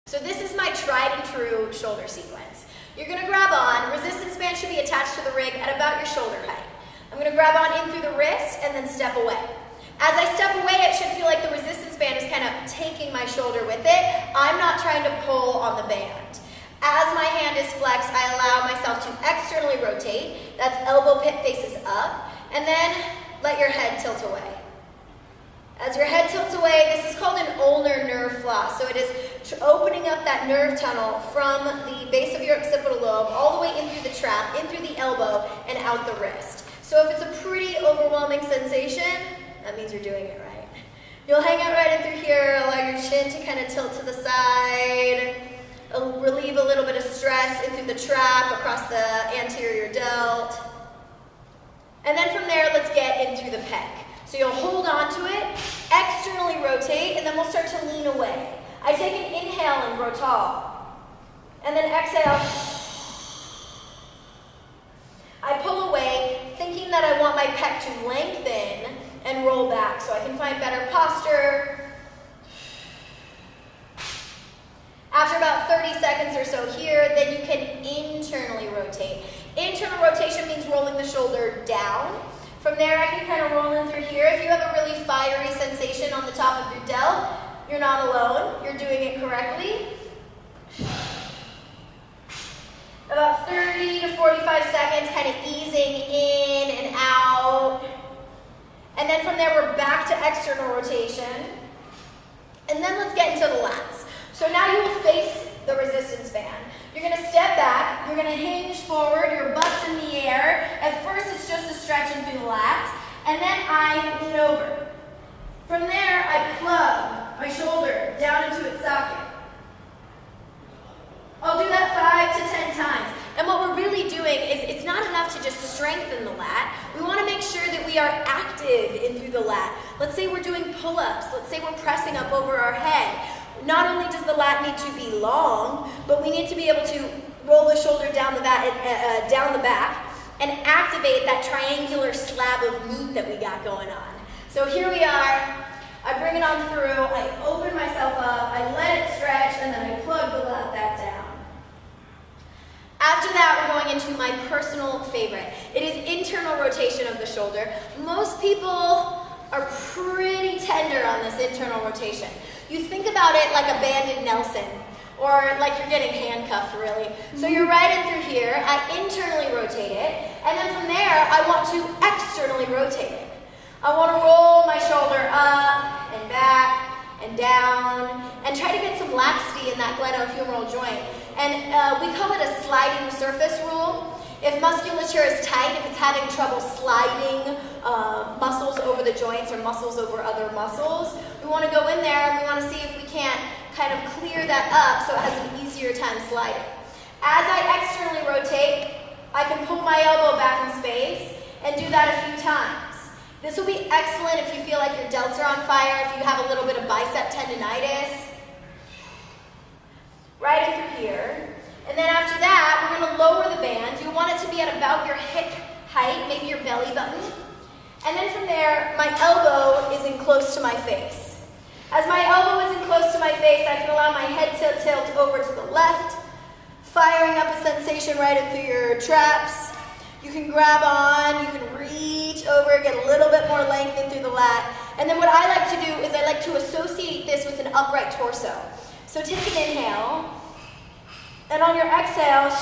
So this is my tried and true shoulder sequence. You're gonna grab on, resistance band should be attached to the rig at about your shoulder height. I'm gonna grab on in through the wrist and then step away. As I step away, it should feel like the resistance band is kind of taking my shoulder with it. I'm not trying to pull on the band. As my hand is flexed, I allow myself to externally rotate. That's elbow pit faces up, and then let your head tilt away. As your head tilts away, this is called an ulnar nerve floss. So it is opening up that nerve tunnel from the base of your occipital lobe all the way in through the trap, in through the elbow, and out the wrist. So if it's a pretty overwhelming sensation, that means you're doing it right. You'll hang out right in through here, allow your chin to kind of tilt to the side, relieve a little bit of stress in through the trap, across the anterior delt. And then from there, let's get in through the pec. So you'll hold on to it, externally rotate, and then we'll start to lean away. I take an inhale and grow tall. And then exhale. I pull away, thinking that I want my pec to lengthen and roll back so I can find better posture. After about 30 seconds or so here, then you can internally rotate. Internal rotation means rolling the shoulder down. From there, I can kind of roll in through here. If you have a really fiery sensation on the top of your delt, you're not alone. You're doing it correctly. About 30 to 45 seconds, kind of easing in and out. And then from there, we're back to external rotation. And then let's get into the lats. So now you will face the resistance band. You're going to step back, you're going to hinge forward, your butt's in the air. At first it's just a stretching through the lats, and then I lean over. From there, I plug my shoulder down into its socket. I'll do that 5 to 10 times. And what we're really doing is it's not enough to just strengthen the lat. We want to make sure that we are active in through the lat. Let's say we're doing pull-ups. Let's say we're pressing up over our head. Not only does the lat need to be long, but we need to be able to roll the shoulder down the back and activate that triangular slab of meat that we got going on. So here we are. I bring it on through. I open myself up. I let it stretch, and then I plug the lat back down. After that, we're going into my personal favorite. It is internal rotation of the shoulder. Most people are pretty tender on this internal rotation. You think about it like a banded Nelson, or like you're getting handcuffed, really. So you're right in through here. I internally rotate it, and then from there, I want to externally rotate it. I want to roll my shoulder up and back and down, and try to get some laxity in that glenohumeral joint. And we call it a sliding surface rule. If musculature is tight, if it's having trouble sliding muscles over the joints or muscles over other muscles, we want to go in there and we want to see if we can't kind of clear that up so it has an easier time sliding. As I externally rotate, I can pull my elbow back in space and do that a few times. This will be excellent if you feel like your delts are on fire, if you have a little bit of bicep tendonitis. Right in through here. And then after that, we're going to lower the band. You want it to be at about your hip height, maybe your belly button. And then from there, my elbow is in close to my face. As my elbow is in close to my face, I can allow my head to tilt over to the left, firing up a sensation right in through your traps. You can grab on, you can reach over, get a little bit more length in through the lat. And then what I like to do is I like to associate this with an upright torso. So take an inhale. And on your exhale,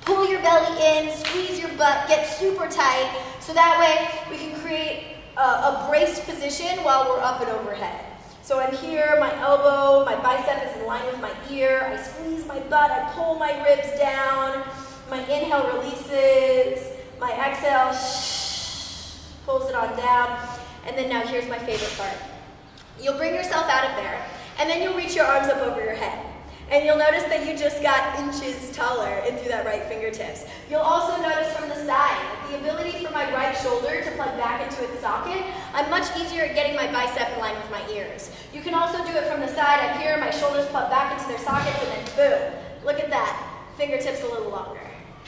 pull your belly in, squeeze your butt, get super tight, so that way we can create a braced position while we're up and overhead. So I'm here, my elbow, my bicep is in line with my ear, I squeeze my butt, I pull my ribs down, my inhale releases, my exhale pulls it on down, and then now here's my favorite part. You'll bring yourself out of there, and then you'll reach your arms up over your head. And you'll notice that you just got inches taller in through that right fingertips. You'll also notice from the side, the ability for my right shoulder to plug back into its socket. I'm much easier at getting my bicep in line with my ears. You can also do it from the side. I'm here, my shoulders plug back into their sockets, and then boom. Look at that, fingertips a little longer.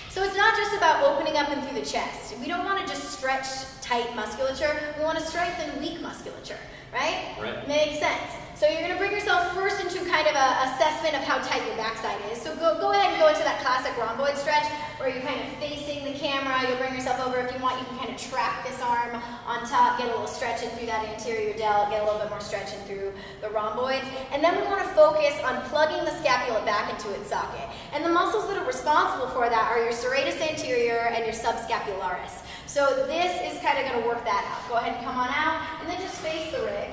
So it's not just about opening up and through the chest. We don't want to just stretch tight musculature. We want to strengthen weak musculature, right? Right. Makes sense. So you're going to bring yourself first into kind of of a assessment of how tight your backside is. So go ahead and go into that classic rhomboid stretch where you're kind of facing the camera. You'll bring yourself over. If you want, you can kind of trap this arm on top, get a little stretching through that anterior delt, get a little bit more stretching through the rhomboids. And then we want to focus on plugging the scapula back into its socket. And the muscles that are responsible for that are your serratus anterior and your subscapularis. So this is kind of going to work that out. Go ahead and come on out, and then just face the rig.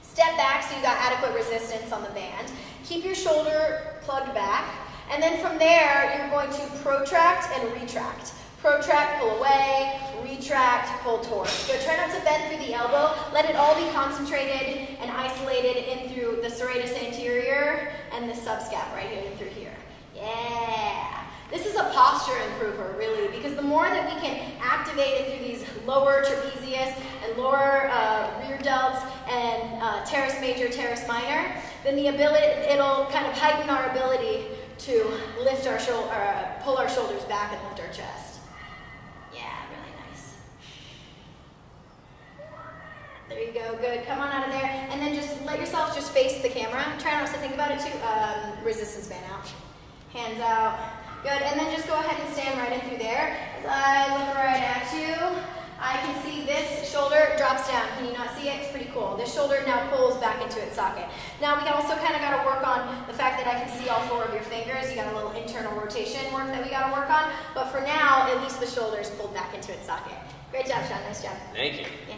Step back so you got adequate resistance on the band. Keep your shoulder plugged back, and then from there, you're going to protract and retract. Protract, pull away, retract, pull towards. Good. Try not to bend through the elbow. Let it all be concentrated and isolated in through the serratus anterior and the subscap right here and through here. Yeah. This is a posture improver, really, because the more that we can activate it through these lower trapezius and lower rear delts and teres major, teres minor, then it'll kind of heighten our ability to lift our pull our shoulders back and lift our chest. Yeah, really nice. There you go, good. Come on out of there, and then just let yourself just face the camera. Try not to think about it too. Resistance band out, hands out. Good, and then just go ahead and stand right in through there. As I look right at you, I can see this shoulder drops down. Can you not see it? It's pretty cool. This shoulder now pulls back into its socket. Now we also kind of got to work on the fact that I can see all 4 of your fingers. You got a little internal rotation work that we got to work on. But for now, at least the shoulder is pulled back into its socket. Great job, Sean. Nice job. Thank you. Yeah.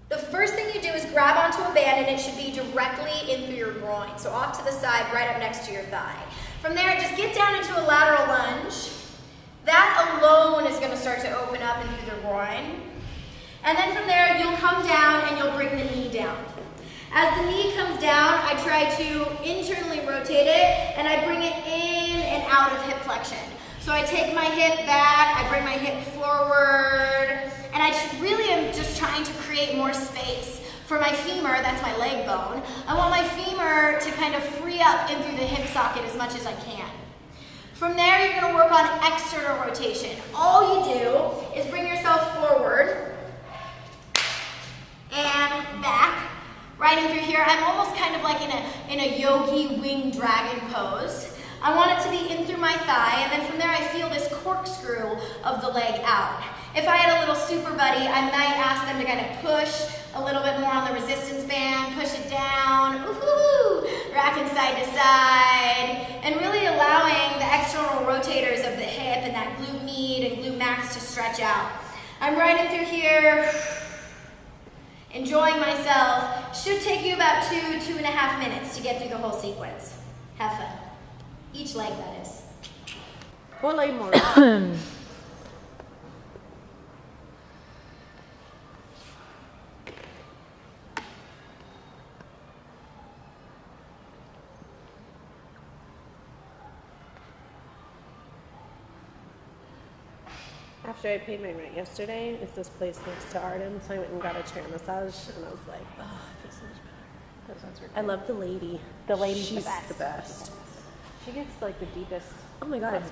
The first thing you do is grab onto a band, and it should be directly in through your groin. So off to the side, right up next to your thigh. From there, just get down into a lateral lunge. That alone is going to start to open up in through the groin. And then from there, you'll come down and you'll bring the knee down. As the knee comes down, I try to internally rotate it, and I bring it in and out of hip flexion. So I take my hip back, I bring my hip forward, and I really am just trying to create more space for my femur. That's my leg bone. I want my femur to kind of free up in through the hip socket as much as I can. From there, you're going to work on external rotation. All you do is bring yourself forward and back, right in through here. I'm almost kind of like in a yogi wing dragon pose. I want it to be in through my thigh, and then from there I feel this corkscrew of the leg out. If I had a little super buddy, I might ask them to kind of push a little bit more on the resistance band, push it down, woohoo, rocking side to side, and really allowing the external rotators of the hip and that glute med and glute max to stretch out. I'm right in through here, enjoying myself. Should take you about 2.5 minutes to get through the whole sequence. Have fun. Each leg, that is. One leg more. After I paid my rent yesterday, it's this place next to Arden, so I went and got a chair massage, and I was like, oh, I feel so much better. I love the lady. The lady's the best. She gets like the deepest. Oh my god.